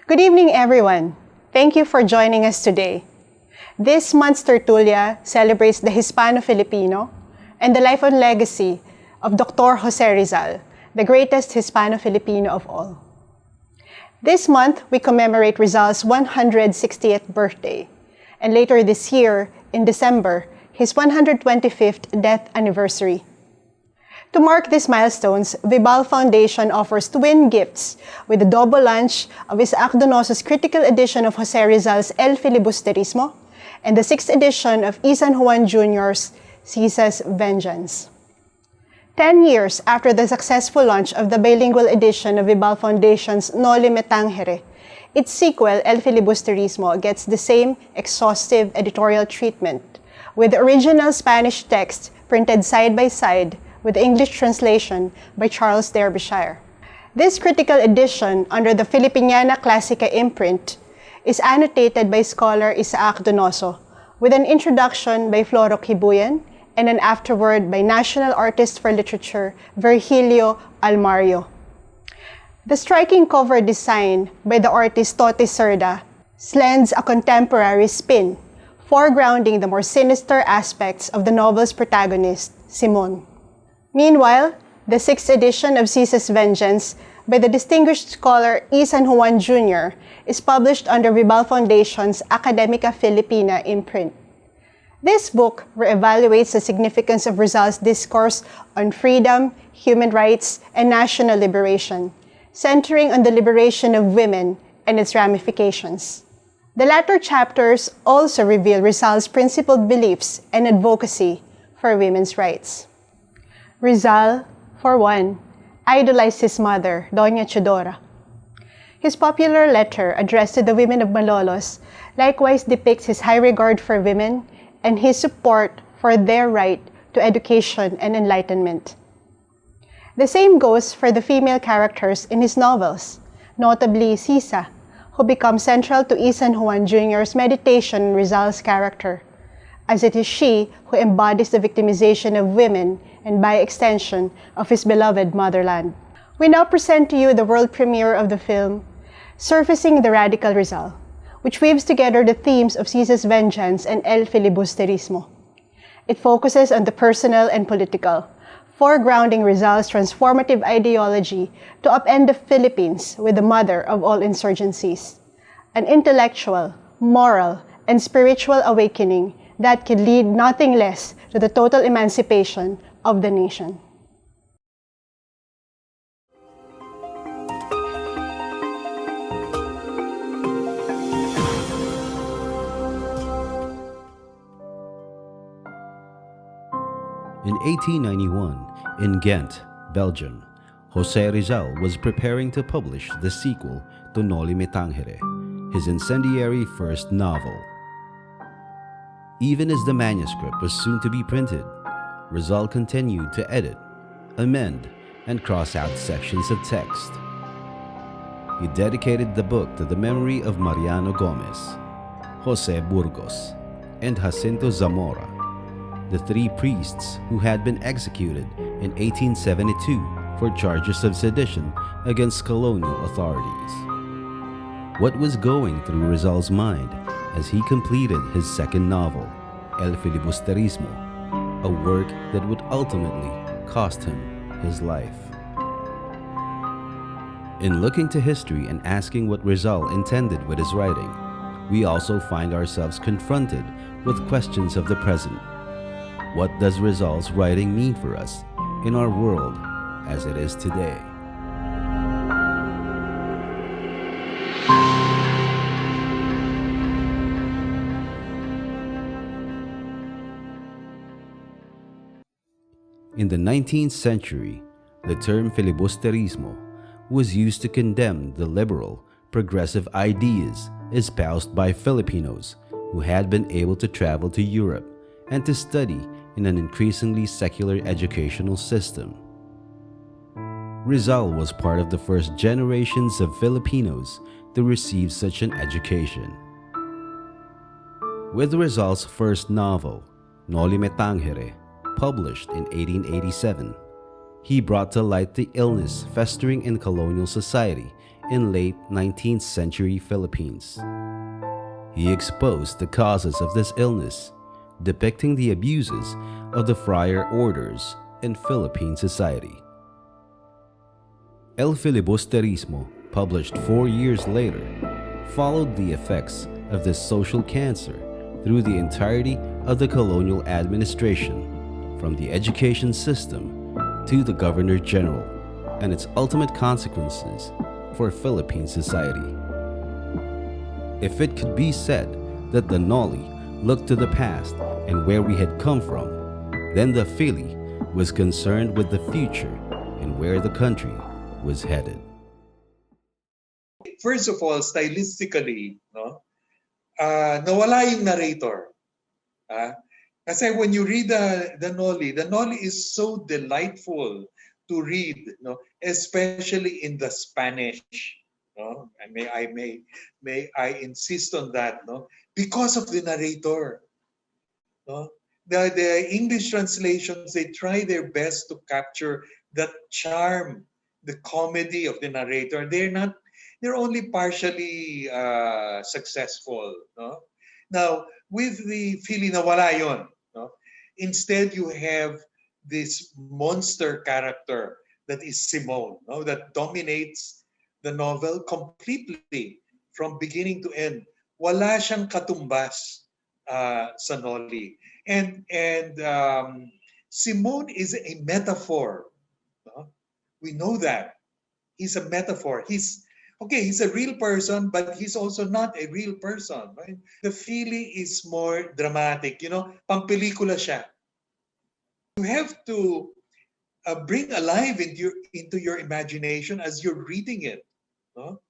Good evening, everyone. Thank you for joining us today. This month's Tertulia celebrates the Hispano-Filipino and the life and legacy of Dr. Jose Rizal, the greatest Hispano-Filipino of all. This month, we commemorate Rizal's 160th birthday, and later this year, in December, his 125th death anniversary. To mark these milestones, Vibal Foundation offers twin gifts with a double lunch of Isaac Donoso's critical edition of Jose Rizal's El Filibusterismo and the 6th edition of Juan Jr.'s Sisa's Vengeance. 10 years after the successful launch of the bilingual edition of Vibal Foundation's Noli Tangere, its sequel, El Filibusterismo, gets the same exhaustive editorial treatment, with the original Spanish text printed side by side with the English translation by Charles Derbyshire. This critical edition, under the Filipiniana Clasica imprint, is annotated by scholar Isaac Donoso, with an introduction by Floro Quibuyen and an afterword by national artist for literature Virgilio Almario. The striking cover design by the artist Toti Cerda lends a contemporary spin, foregrounding the more sinister aspects of the novel's protagonist, Simon. Meanwhile, the 6th edition of Sisa's Vengeance by the distinguished scholar Juan Jr. is published under Vibal Foundation's Academica Filipina imprint. This book reevaluates the significance of Rizal's discourse on freedom, human rights, and national liberation, centering on the liberation of women and its ramifications. The latter chapters also reveal Rizal's principled beliefs and advocacy for women's rights. Rizal, for one, idolized his mother, Doña Chodora. His popular letter addressed to the women of Malolos likewise depicts his high regard for women and his support for their right to education and enlightenment. The same goes for the female characters in his novels, notably Sisa, who becomes central to Juan Jr.'s meditation on Rizal's character, as it is she who embodies the victimization of women and by extension of his beloved motherland. We now present to you the world premiere of the film, Surfacing the Radical Rizal, which weaves together the themes of Sisa's Vengeance and El Filibusterismo. It focuses on the personal and political, foregrounding Rizal's transformative ideology to upend the Philippines with the mother of all insurgencies, an intellectual, moral, and spiritual awakening that can lead nothing less to the total emancipation of the nation. In 1891, in Ghent, Belgium, Jose Rizal was preparing to publish the sequel to Noli Tangere, his incendiary first novel. Even as the manuscript was soon to be printed, Rizal continued to edit, amend, and cross out sections of text. He dedicated the book to the memory of Mariano Gomez, Jose Burgos, and Jacinto Zamora, the three priests who had been executed in 1872 for charges of sedition against colonial authorities. What was going through Rizal's mind as he completed his second novel, El Filibusterismo, a work that would ultimately cost him his life? In looking to history and asking what Rizal intended with his writing, we also find ourselves confronted with questions of the present. What does Rizal's writing mean for us in our world as it is today? In the 19th century, the term Filibusterismo was used to condemn the liberal, progressive ideas espoused by Filipinos who had been able to travel to Europe and to study in an increasingly secular educational system. Rizal was part of the first generations of Filipinos to receive such an education. With Rizal's first novel, Noli Tangere, published in 1887, he brought to light the illness festering in colonial society in late 19th century Philippines. He exposed the causes of this illness, depicting the abuses of the friar orders in Philippine society. El Filibusterismo, published 4 years later, followed the effects of this social cancer through the entirety of the colonial administration, from the education system to the Governor General, and its ultimate consequences for Philippine society. If it could be said that the Noli looked to the past and where we had come from, then the Fili was concerned with the future and where the country was headed. First of all, stylistically, no, nawala yung narrator. Kasi when you read the Noli is so delightful to read, no, especially in the Spanish. No, and may I insist on that, no, because of the narrator. No, the English translations, they try their best to capture that charm, the comedy of the narrator. They're only partially successful. No? Now, with the Fili nawala yun, no? Instead, you have this monster character that is Simone, no? That dominates the novel completely from beginning to end. Wala siyang katumbas sa Noli. And Simone is a metaphor. No? We know that. He's a metaphor. He's a real person, but he's also not a real person. Right? The Fili is more dramatic. You know, pampelikula siya. You have to bring alive into your imagination as you're reading it. No?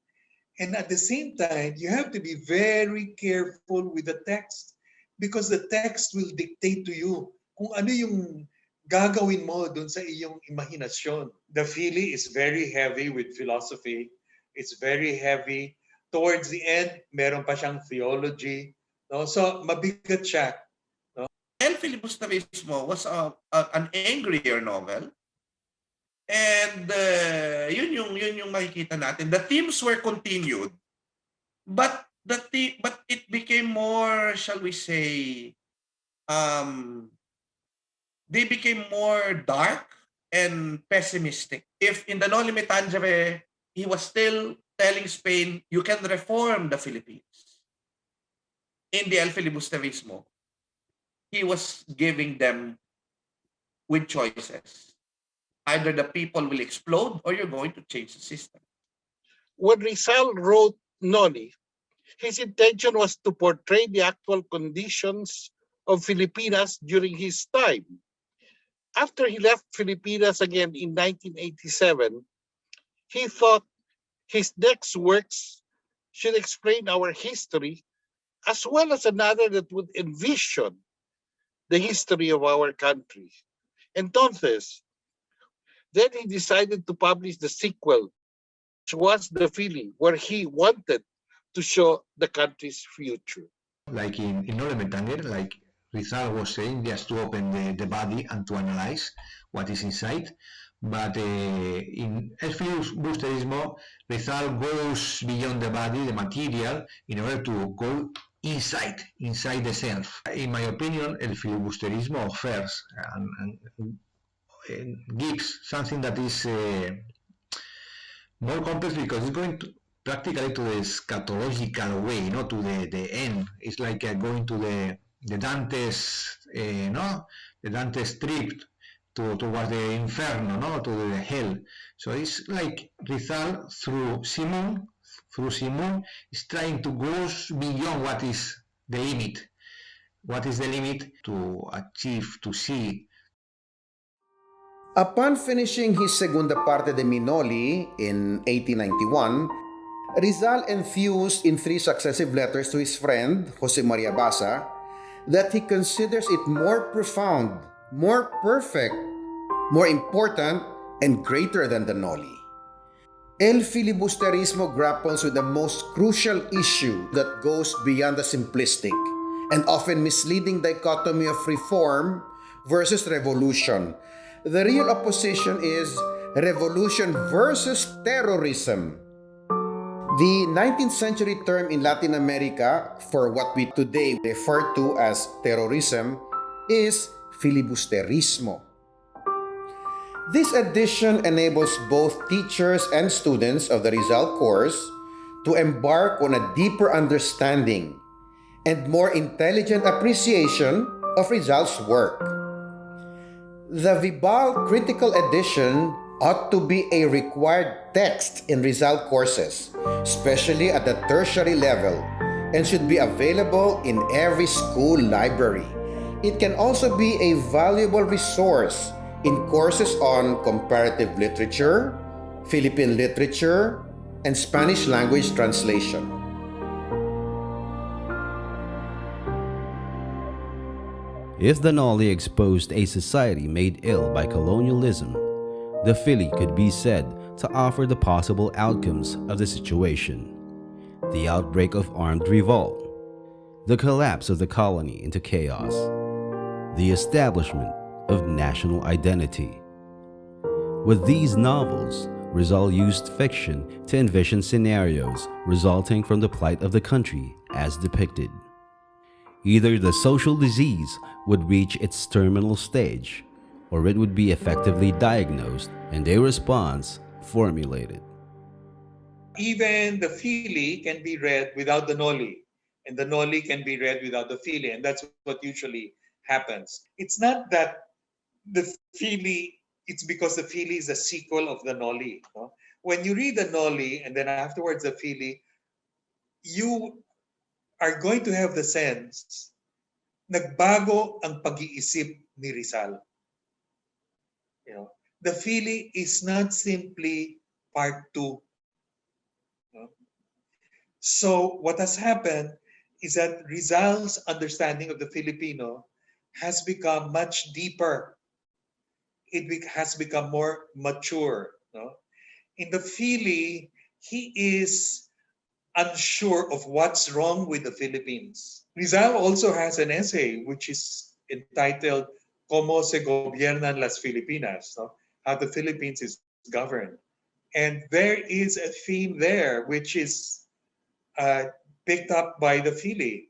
And at the same time, you have to be very careful with the text because the text will dictate to you kung ano yung gagawin mo dun sa iyong imahinasyon. The Fili is very heavy with philosophy. It's very heavy. Towards the end, meron pa siyang theology. No? So, mabigat siya. No? El Filibusterismo was an angrier novel. And yun yung makikita natin. The themes were continued, but it became more, shall we say, they became more dark and pessimistic. If in the Noli Me Tangere, he was still telling Spain, you can reform the Philippines. In the El Filibusterismo, he was giving them with choices. Either the people will explode or you're going to change the system. When Rizal wrote Noli, his intention was to portray the actual conditions of Filipinas during his time. After he left Filipinas again in 1987, he thought his next works should explain our history as well as another that would envision the history of our country. Entonces, then he decided to publish the sequel, which was the Fili, where he wanted to show the country's future. Like in Noli Me Tangere, like Rizal was saying, just to open the body and to analyze what is inside. But in El Filibusterismo, Rizal goes beyond the body, the material, in order to go inside the self. In my opinion, El Filibusterismo offers and gives something that is more complex because it's going to practically to the eschatological way, not to the end. It's like going to the Dante's, the Dante's trip towards the inferno, no, to the hell. So it's like Rizal through Simon is trying to go beyond what is the limit. What is the limit to achieve, to see. Upon finishing his Segunda Parte de Noli in 1891, Rizal enthused in 3 successive letters to his friend, Jose Maria Basa, that he considers it more profound, more perfect, more important, and greater than the Noli. El Filibusterismo grapples with the most crucial issue that goes beyond the simplistic and often misleading dichotomy of reform versus revolution. The real opposition is revolution versus terrorism. The 19th century term in Latin America for what we today refer to as terrorism is Filibusterismo. This edition enables both teachers and students of the Rizal course to embark on a deeper understanding and more intelligent appreciation of Rizal's work. The Vibal Critical Edition ought to be a required text in Rizal courses, especially at the tertiary level, and should be available in every school library. It can also be a valuable resource in courses on comparative literature, Philippine literature, and Spanish language translation. If the Noli exposed a society made ill by colonialism, the Fili could be said to offer the possible outcomes of the situation: the outbreak of armed revolt, the collapse of the colony into chaos, the establishment of national identity. With these novels, Rizal used fiction to envision scenarios resulting from the plight of the country as depicted. Either the social disease would reach its terminal stage, or it would be effectively diagnosed and a response formulated. Even the Fili can be read without the Noli, and the Noli can be read without the Fili, and that's what usually happens. It's not that the Fili, it's because the Fili is a sequel of the Noli. No? When you read the Noli and then afterwards the Fili, you are going to have the sense nagbago ang pag-iisip ni Rizal. You know, the Fili is not simply part 2. No? So what has happened is that Rizal's understanding of the Filipino has become much deeper. Has become more mature. No? In the Fili, he is unsure of what's wrong with the Philippines. Rizal also has an essay which is entitled Cómo se gobiernan las Filipinas, no? How the Philippines is governed. And there is a theme there which is picked up by the Fili.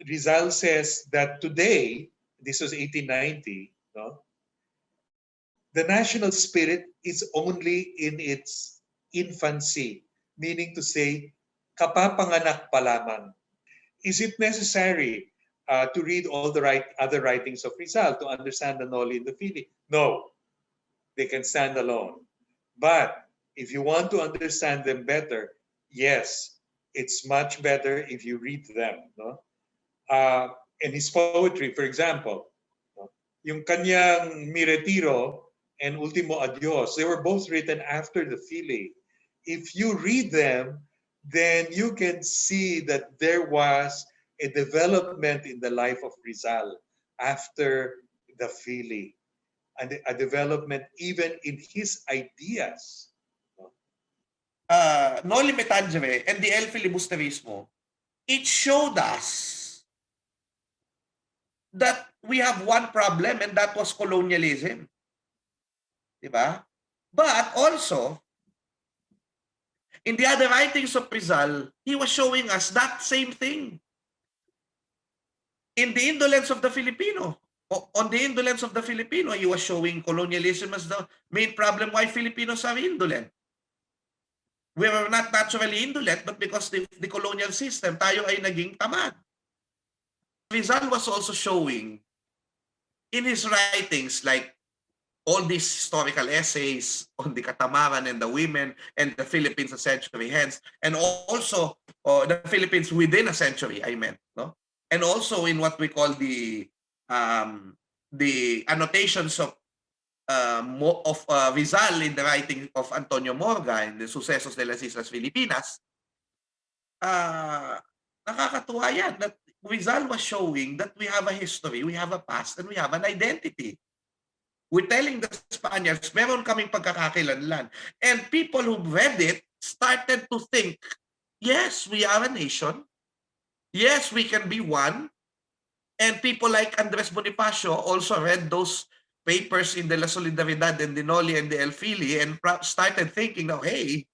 Rizal says that today, this was 1890, no? The national spirit is only in its infancy, meaning to say, kapapanganak pa lamang. Is it necessary to read all the other writings of Rizal to understand the Noli and the Fili? No, they can stand alone. But if you want to understand them better, yes, it's much better if you read them. No? In his poetry, for example, no? Yung kanyang Mi Retiro and Ultimo Adios, they were both written after the Fili. If you read them, then you can see that there was a development in the life of Rizal after the Fili, and a development even in his ideas. Noli Me Tangere and the El Filibusterismo, it showed us that we have one problem, and that was colonialism. Diba? But also, in the other writings of Rizal, he was showing us that same thing. In the indolence of the Filipino, on the indolence of the Filipino, he was showing colonialism as the main problem why Filipinos are indolent. We were not naturally indolent, but because the colonial system, tayo ay naging tamad. Rizal was also showing in his writings, like all these historical essays on the katamaran and the women and the Philippines a century hence, and also the Philippines within a century, I meant, no? And also in what we call the annotations of Rizal in the writing of Antonio Morga in the Sucesos de las Islas Filipinas, nakakatuwa yan that Rizal was showing that we have a history, we have a past, and we have an identity. We're telling the Spaniards, meron kaming pagkakakilanlan. And people who read it started to think, yes, we are a nation. Yes, we can be one. And people like Andres Bonifacio also read those papers in De La Solidaridad and the Noli and the El Fili and started thinking, now, hey,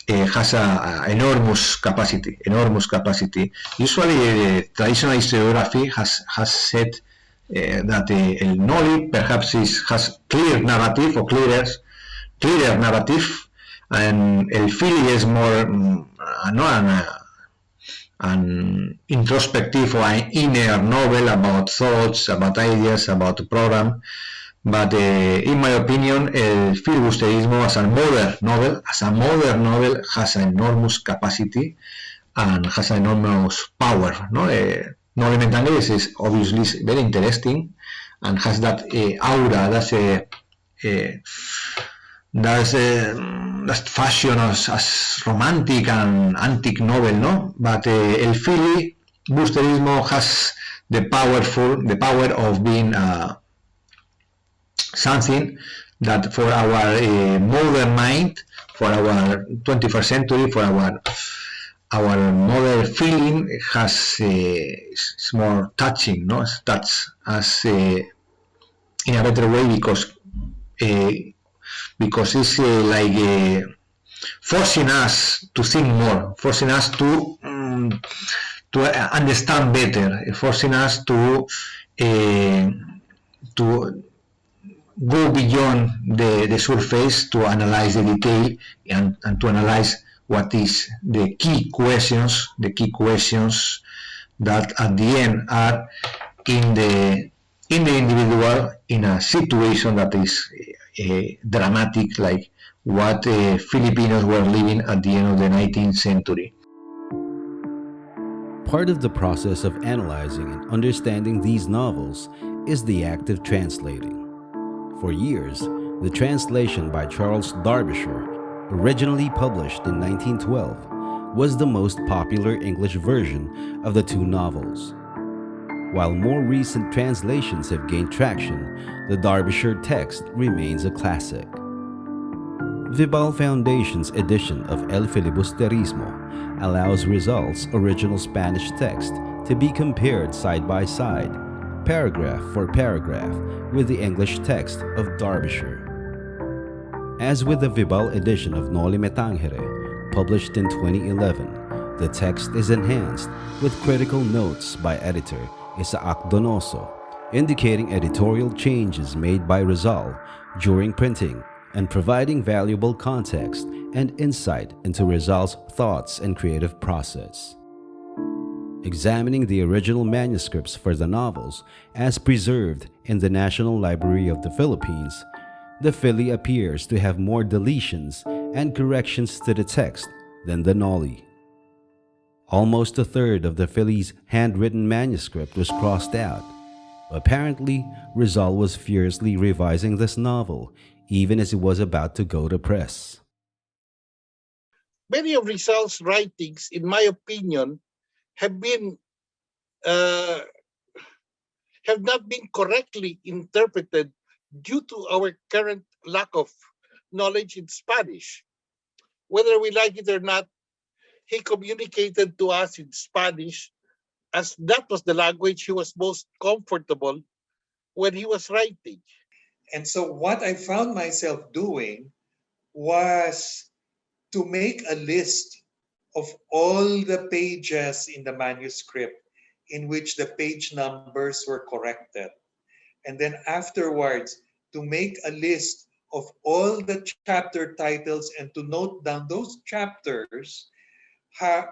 has a enormous capacity. Usually, traditional historiography has said that el Noli perhaps has clear narrative or clearer narrative, and el Fili is more an introspective or an inner novel about thoughts, about ideas, about the program. But in my opinion, el Filibusterismo as a modern novel has an enormous capacity and has an enormous power. No, Noli Me Tangere is obviously very interesting and has that aura, that fashion as romantic and antique novel, no? But el Filibusterismo has the power of being something that for our modern mind, for our 21st century, for our modern feeling has it's more touching, no? That's as in a better way because it's like forcing us to think more, forcing us to understand better, forcing us to go beyond the surface to analyze the detail and to analyze what is the key questions that at the end are in the individual in a situation that is dramatic, like what Filipinos were living at the end of the 19th century. Part of the process of analyzing and understanding these novels is the act of translating. For years, the translation by Charles Derbyshire, originally published in 1912, was the most popular English version of the two novels. While more recent translations have gained traction, the Derbyshire text remains a classic. Vibal Foundation's edition of El Filibusterismo allows Rizal's original Spanish text to be compared side by side, paragraph for paragraph, with the English text of Derbyshire. As with the Vibal edition of Noli Me Tangere, published in 2011, the text is enhanced with critical notes by editor Isaac Donoso, indicating editorial changes made by Rizal during printing and providing valuable context and insight into Rizal's thoughts and creative process. Examining the original manuscripts for the novels as preserved in the National Library of the Philippines, the Fili appears to have more deletions and corrections to the text than the Noli. Almost a third of the Fili's handwritten manuscript was crossed out. Apparently, Rizal was furiously revising this novel, even as it was about to go to press. Many of Rizal's writings, in my opinion, have not been correctly interpreted due to our current lack of knowledge in Spanish. Whether we like it or not, he communicated to us in Spanish as that was the language he was most comfortable when he was writing. And so what I found myself doing was to make a list of all the pages in the manuscript in which the page numbers were corrected. And then afterwards, to make a list of all the chapter titles and to note down those chapters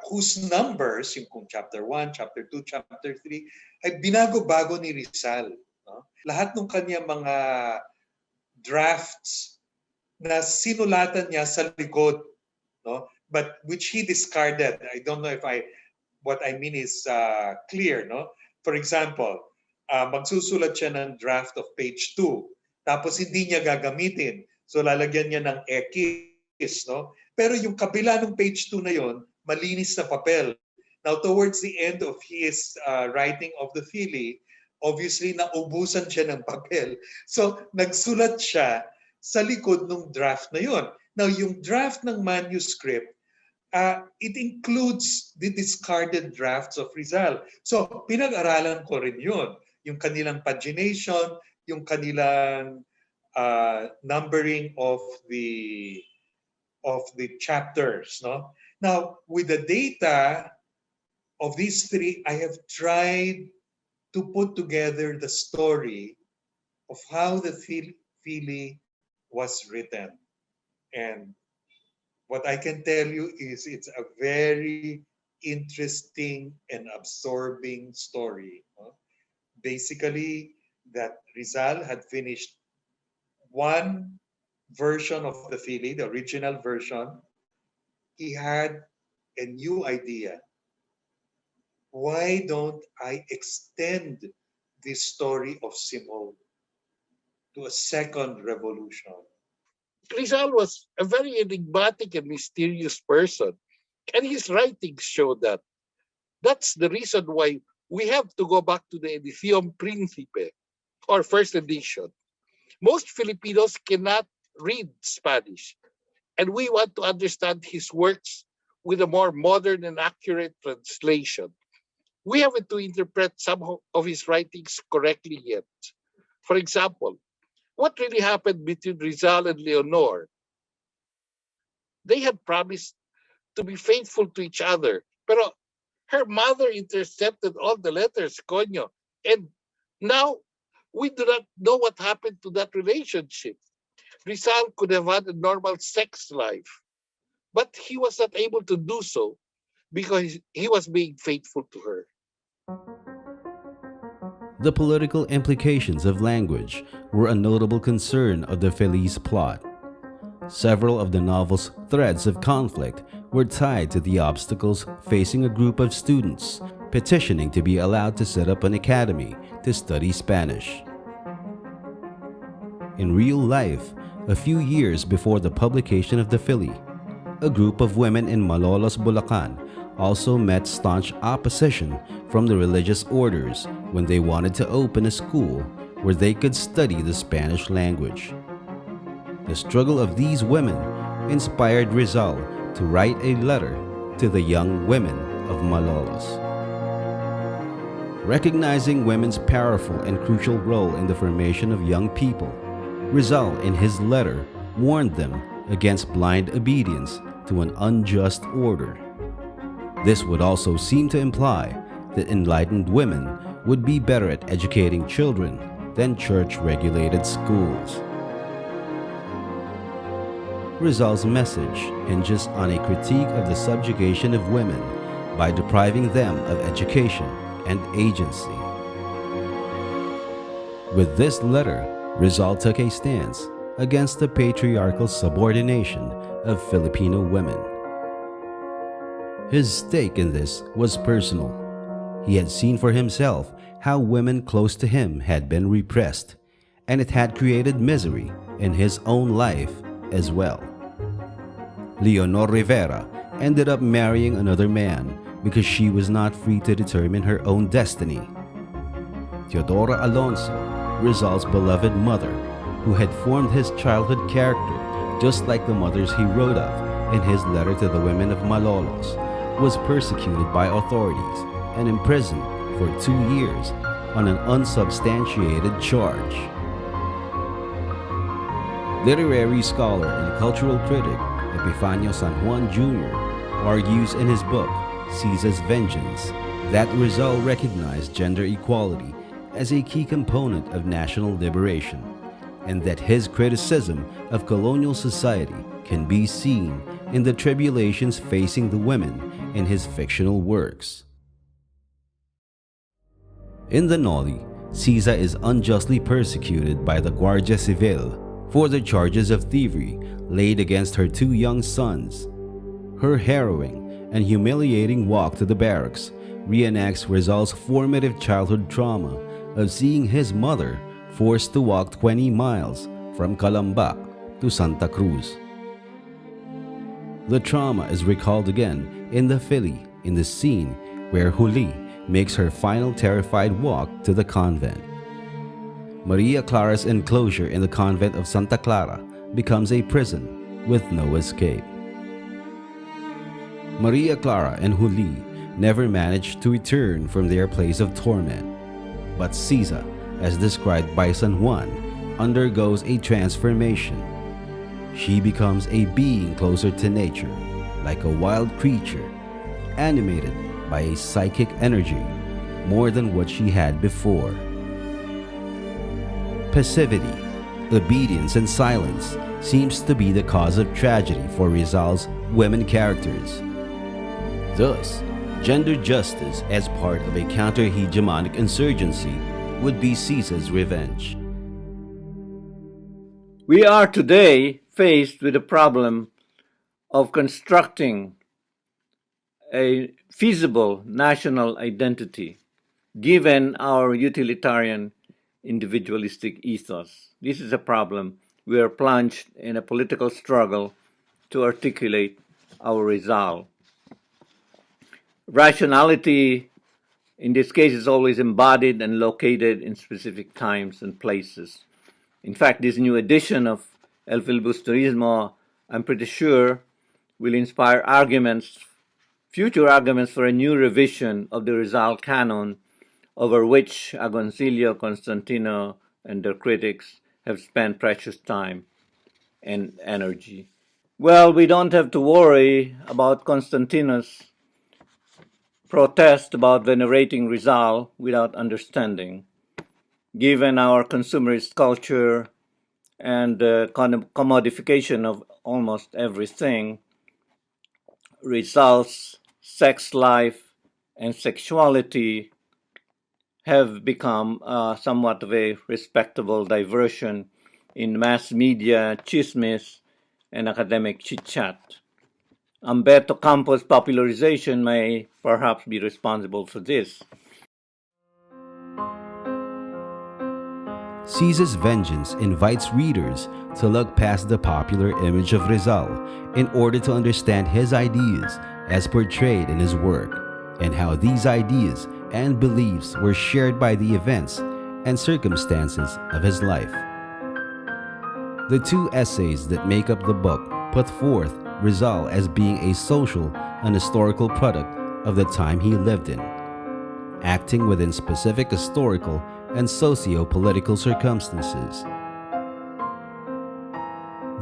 whose numbers, yung kung chapter 1, chapter 2, chapter 3, ay binago-bago ni Rizal. No? Lahat ng kanya mga drafts na sinulatan niya sa likod, no? But which he discarded. I don't know if what I mean is clear. No? For example, magsusulat siya ng draft of page 2, tapos hindi niya gagamitin. So lalagyan niya ng X. No? Pero yung kabila ng page 2 na yon, malinis na papel. Now, towards the end of his writing of the Fili, obviously, naubusan siya ng papel. So, nagsulat siya sa likod ng draft na yon. Now, yung draft ng manuscript, it includes the discarded drafts of Rizal. So, pinag-aralan ko rin yun. Yung kanilang pagination, yung kanilang numbering of the of the chapters. No? Now, with the data of these three, I have tried to put together the story of how the Fili was written. And what I can tell you is it's a very interesting and absorbing story. No? Basically, that Rizal had finished one version of the Fili, the original version. He had a new idea. Why don't I extend this story of Simone to a second revolution? Rizal was a very enigmatic and mysterious person, and his writings show that. That's the reason why we have to go back to the Edición Príncipe, or first edition. Most Filipinos cannot read Spanish, and we want to understand his works with a more modern and accurate translation. We haven't to interpret some of his writings correctly yet. For example, what really happened between Rizal and Leonor? They had promised to be faithful to each other, pero her mother intercepted all the letters, coño. And now we do not know what happened to that relationship. Rizal could have had a normal sex life, but he was not able to do so because he was being faithful to her. The political implications of language were a notable concern of the Fili's plot. Several of the novel's threads of conflict were tied to the obstacles facing a group of students petitioning to be allowed to set up an academy to study Spanish. In real life, a few years before the publication of the Fili, a group of women in Malolos, Bulacan also met staunch opposition from the religious orders when they wanted to open a school where they could study the Spanish language. The struggle of these women inspired Rizal to write a letter to the young women of Malolos. Recognizing women's powerful and crucial role in the formation of young people, Rizal in his letter warned them against blind obedience to an unjust order. This would also seem to imply that enlightened women would be better at educating children than church-regulated schools. Rizal's message hinges on a critique of the subjugation of women by depriving them of education and agency. With this letter, Rizal took a stance against the patriarchal subordination of Filipino women. His stake in this was personal. He had seen for himself how women close to him had been repressed, and it had created misery in his own life as well. Leonor Rivera ended up marrying another man because she was not free to determine her own destiny. Teodora Alonso, Rizal's beloved mother, who had formed his childhood character just like the mothers he wrote of in his letter to the women of Malolos, was persecuted by authorities and imprisoned for 2 years on an unsubstantiated charge. Literary scholar and cultural critic Epifanio San Juan Jr. argues in his book, Sisa's Vengeance, that Rizal recognized gender equality as a key component of national liberation, and that his criticism of colonial society can be seen in the tribulations facing the women in his fictional works. In the Noli, Sisa is unjustly persecuted by the Guardia Civil for the charges of thievery laid against her 2 young sons. Her harrowing and humiliating walk to the barracks reenacts Rizal's formative childhood trauma of seeing his mother forced to walk 20 miles from Calambak to Santa Cruz. The trauma is recalled again in the Fili in the scene where Juli makes her final terrified walk to the convent. Maria Clara's enclosure in the convent of Santa Clara becomes a prison with no escape. Maria Clara and Juli never manage to return from their place of torment, but Sisa, as described by San Juan, undergoes a transformation. She becomes a being closer to nature, like a wild creature, animated by a psychic energy more than what she had before. Passivity, obedience, and silence seems to be the cause of tragedy for Rizal's women characters. Thus, gender justice as part of a counter-hegemonic insurgency would be Sisa's revenge. We are today faced with the problem of constructing a feasible national identity given our utilitarian individualistic ethos. This is a problem we are plunged in a political struggle to articulate our Rizal. Rationality, in this case, is always embodied and located in specific times and places. In fact, this new edition of El Filibusterismo, I'm pretty sure, will inspire future arguments for a new revision of the Rizal canon, over which Agoncillo, Constantino, and their critics have spent precious time and energy. Well, we don't have to worry about Constantino's protest about venerating Rizal without understanding. Given our consumerist culture and the commodification of almost everything, Rizal's sex life and sexuality have become somewhat of a respectable diversion in mass media chismes and academic chit-chat. Umberto Campos' popularization may perhaps be responsible for this. Sisa's vengeance invites readers to look past the popular image of Rizal in order to understand his ideas as portrayed in his work, and how these ideas and beliefs were shared by the events and circumstances of his life. The two essays that make up the book put forth Rizal as being a social and historical product of the time he lived in, acting within specific historical and socio-political circumstances.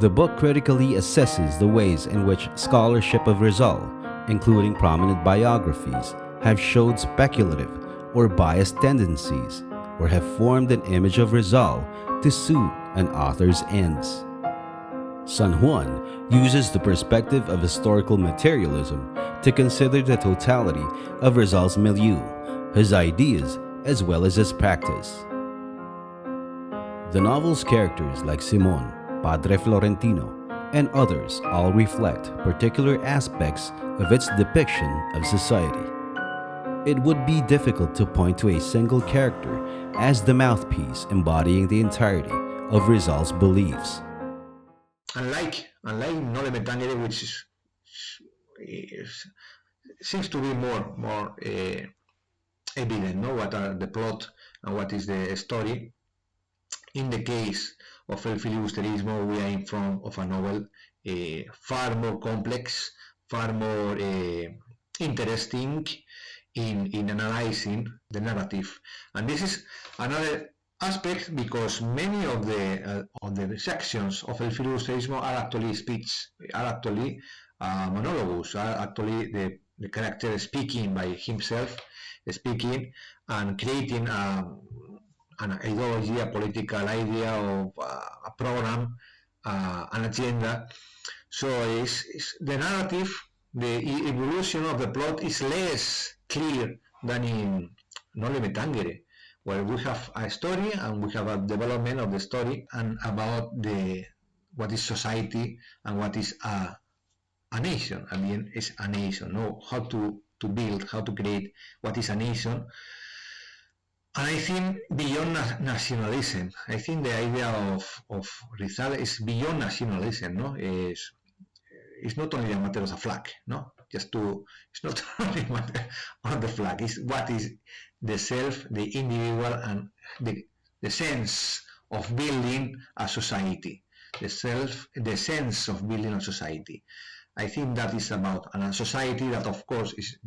The book critically assesses the ways in which scholarship of Rizal, including prominent biographies, have showed speculative or biased tendencies, or have formed an image of Rizal to suit an author's ends. San Juan uses the perspective of historical materialism to consider the totality of Rizal's milieu, his ideas, as well as his practice. The novel's characters like Simon, Padre Florentino, and others all reflect particular aspects of its depiction of society. It would be difficult to point to a single character as the mouthpiece embodying the entirety of Rizal's beliefs. Unlike Noli Me Tangere, which seems to be more evident, no? What are the plot and what is the story. In the case of El Filibusterismo, we are in front of a novel far more complex, far more interesting in analyzing the narrative. And this is another aspect because many of the sections of El Filibusterismo are actually speech, are actually monologues, are actually the character speaking by himself, speaking and creating an ideology, a political idea of a program, an agenda. So it's the narrative, the evolution of the plot is less clear than in Noli Me Tangere, where we have a story and we have a development of the story and about what is society and what is a nation. I mean, it's a nation, no? How to build, how to create what is a nation. And I think beyond nationalism, I think the idea of Rizal is beyond nationalism, no? It's not only a matter of a flag, no? It's not only a matter of the flag. It's what is the self, the individual, and the sense of building a society. The sense of building a society. I think that is about a society that, of course, is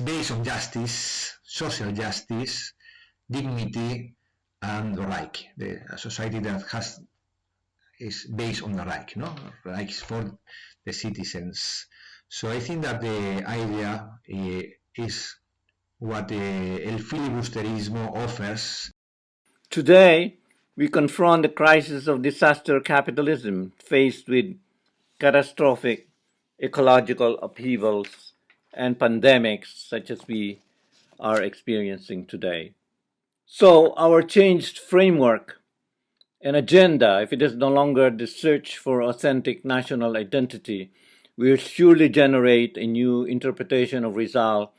based on justice, social justice, dignity, and the like. A society that has is based on the Reich, no? Reich is for the citizens. So I think that the idea is what el filibusterismo offers. Today, we confront the crisis of disaster capitalism faced with catastrophic ecological upheavals and pandemics such as we are experiencing today. So, our changed framework and agenda, if it is no longer the search for authentic national identity, will surely generate a new interpretation of Rizal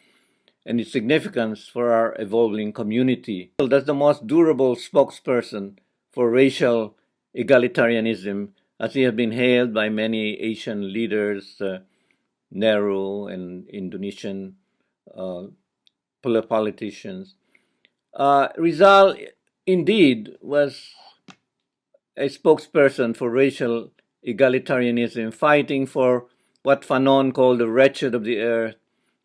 and its significance for our evolving community. That's the most durable spokesperson for racial egalitarianism, as he has been hailed by many Asian leaders, Nehru and Indonesian politicians. Rizal indeed was a spokesperson for racial egalitarianism, fighting for what Fanon called the wretched of the earth,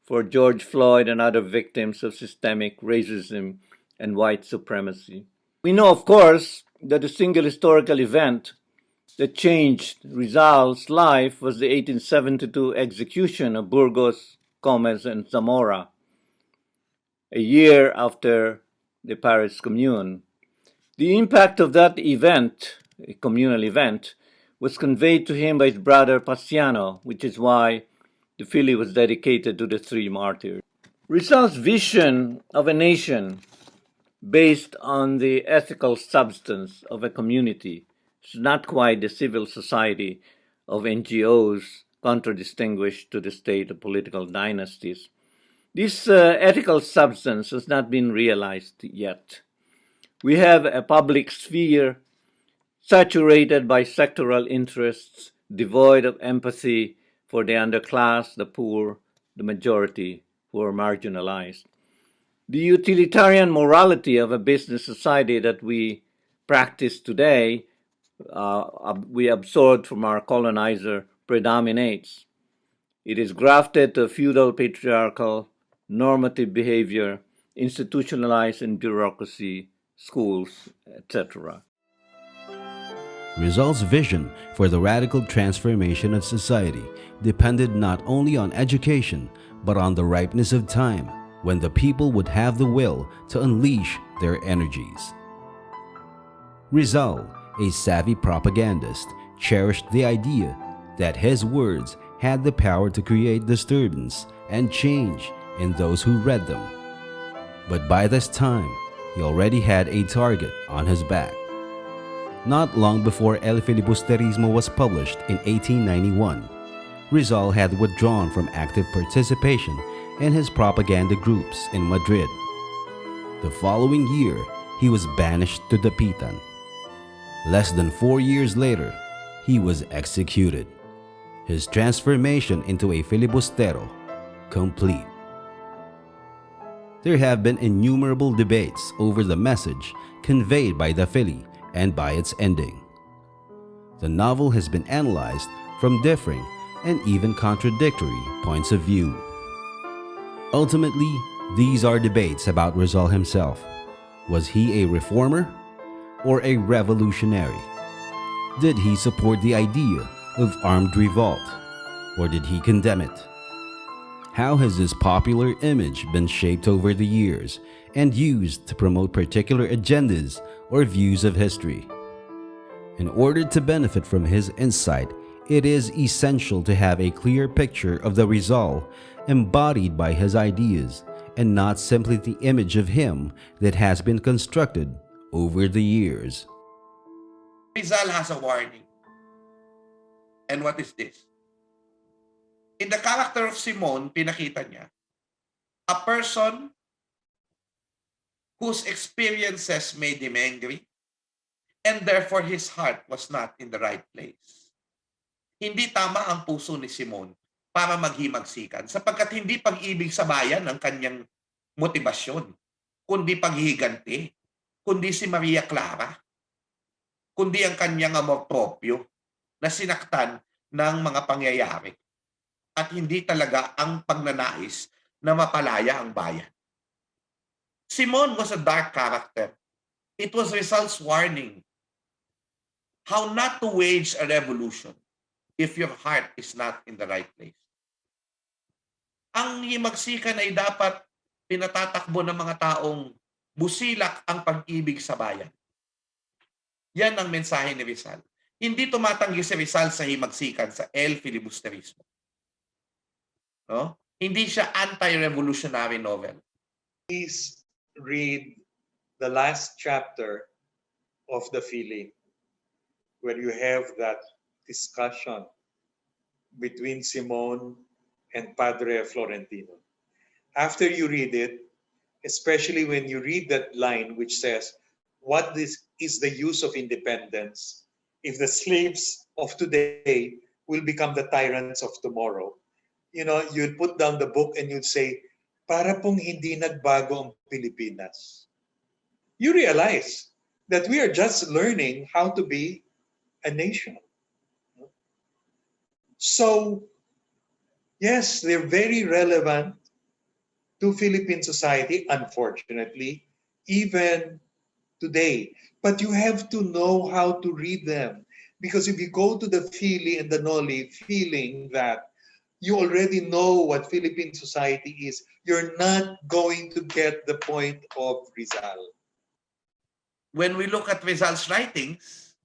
for George Floyd and other victims of systemic racism and white supremacy. We know, of course, that the single historical event that changed Rizal's life was the 1872 execution of Burgos, Gomez, and Zamora, a year after the Paris Commune. The impact of that event, a communal event, was conveyed to him by his brother Paciano, which is why the Fili was dedicated to the three martyrs. Rizal's vision of a nation based on the ethical substance of a community is not quite the civil society of NGOs contradistinguished to the state of political dynasties. This ethical substance has not been realized yet. We have a public sphere saturated by sectoral interests, devoid of empathy for the underclass, the poor, the majority who are marginalized. The utilitarian morality of a business society that we practice today, we absorbed from our colonizer, predominates. It is grafted to feudal patriarchal normative behavior, institutionalized in bureaucracy, schools, etc. Rizal's vision for the radical transformation of society depended not only on education, but on the ripeness of time, when the people would have the will to unleash their energies. Rizal, a savvy propagandist, cherished the idea that his words had the power to create disturbance and change in those who read them. But by this time, he already had a target on his back. Not long before El Filibusterismo was published in 1891, Rizal had withdrawn from active participation in his propaganda groups in Madrid. The following year, he was banished to Dapitan. Less than 4 years later, he was executed. His transformation into a filibustero complete. There have been innumerable debates over the message conveyed by the Fili and by its ending. The novel has been analyzed from differing and even contradictory points of view. Ultimately, these are debates about Rizal himself. Was he a reformer or a revolutionary? Did he support the idea of armed revolt, or did he condemn it? How has this popular image been shaped over the years and used to promote particular agendas or views of history? In order to benefit from his insight, it is essential to have a clear picture of the Rizal embodied by his ideas, and not simply the image of him that has been constructed over the years. Rizal has a warning. And what is this? In the character of Simon, pinakita niya, a person whose experiences made him angry, and therefore his heart was not in the right place. Hindi tama ang puso ni Simon para maghimagsikan, sapagkat hindi pag-ibig sa bayan ang kanyang motibasyon, kundi paghihiganti, kundi si Maria Clara, kundi ang kanyang amor proprio na sinaktan ng mga pangyayari, at hindi talaga ang pagnanais na mapalaya ang bayan. Simon was a dark character. It was Rizal's warning how not to wage a revolution if your heart is not in the right place. Ang himagsikan ay dapat pinatatakbo ng mga taong busilak ang pag-ibig sa bayan. Yan ang mensahe ni Rizal. Hindi tumatanggi si Rizal sa himagsikan, sa Filibusterismo. No? Hindi siya anti-revolutionary novel. Please read the last chapter of the Fili, where you have that discussion between Simon and Padre Florentino. After you read it, especially when you read that line which says, what is the use of independence if the slaves of today will become the tyrants of tomorrow? You know, you'd put down the book and you'd say, para pong hindi nagbago ang Pilipinas. You realize that we are just learning how to be a nation. So, yes, they're very relevant to Philippine society, unfortunately, even today. But you have to know how to read them. Because if you go to the Fili and the Noli feeling that you already know what Philippine society is, you're not going to get the point of Rizal. When we look at Rizal's writings,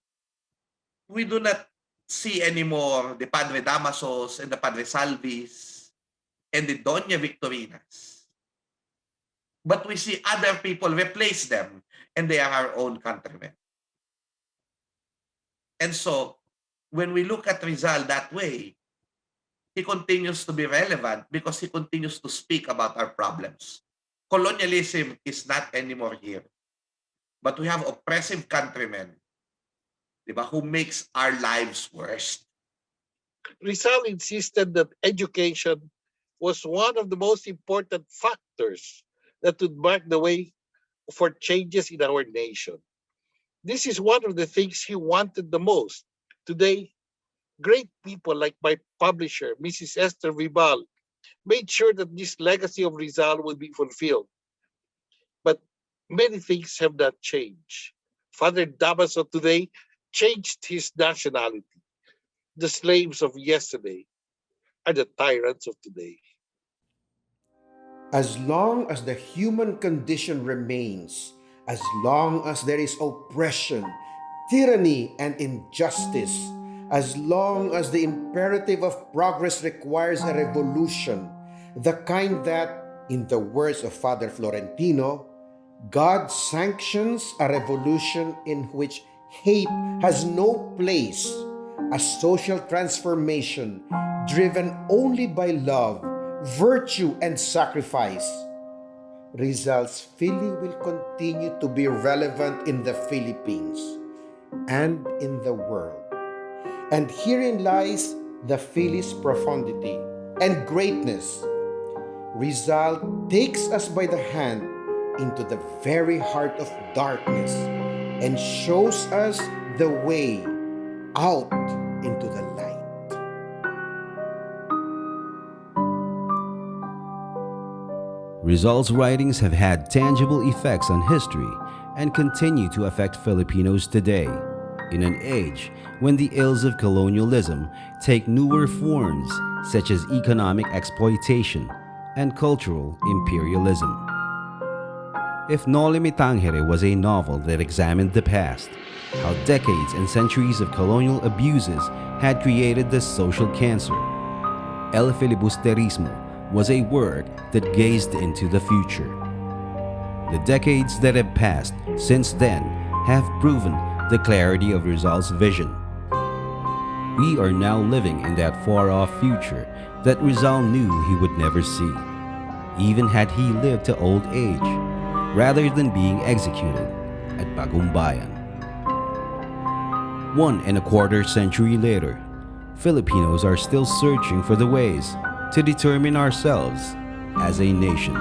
we do not see anymore the Padre Damasos and the Padre Salvis and the Doña Victorinas. But we see other people replace them, and they are our own countrymen. And so, when we look at Rizal that way, he continues to be relevant because he continues to speak about our problems. Colonialism is not anymore here. But we have oppressive countrymen, diba, who makes our lives worse. Rizal insisted that education was one of the most important factors that would mark the way for changes in our nation. This is one of the things he wanted the most. Today, great people like my publisher, Mrs. Esther Vibal, made sure that this legacy of Rizal would be fulfilled. But many things have not changed. Father Damaso today changed his nationality. The slaves of yesterday are the tyrants of today. As long as the human condition remains, as long as there is oppression, tyranny, and injustice, as long as the imperative of progress requires a revolution, the kind that, in the words of Father Florentino, God sanctions a revolution in which hate has no place, a social transformation driven only by love, virtue, and sacrifice. Rizal's Fili will continue to be relevant in the Philippines and in the world. And herein lies the Fili's profundity and greatness. Rizal takes us by the hand into the very heart of darkness and shows us the way out into the light. Rizal's writings have had tangible effects on history and continue to affect Filipinos today, in an age when the ills of colonialism take newer forms such as economic exploitation and cultural imperialism. If Noli Tangere was a novel that examined the past, how decades and centuries of colonial abuses had created this social cancer, El Filibusterismo was a work that gazed into the future. The decades that have passed since then have proven the clarity of Rizal's vision. We are now living in that far-off future that Rizal knew he would never see, even had he lived to old age, rather than being executed at Bagumbayan. 1.25 centuries later, Filipinos are still searching for the ways to determine ourselves as a nation.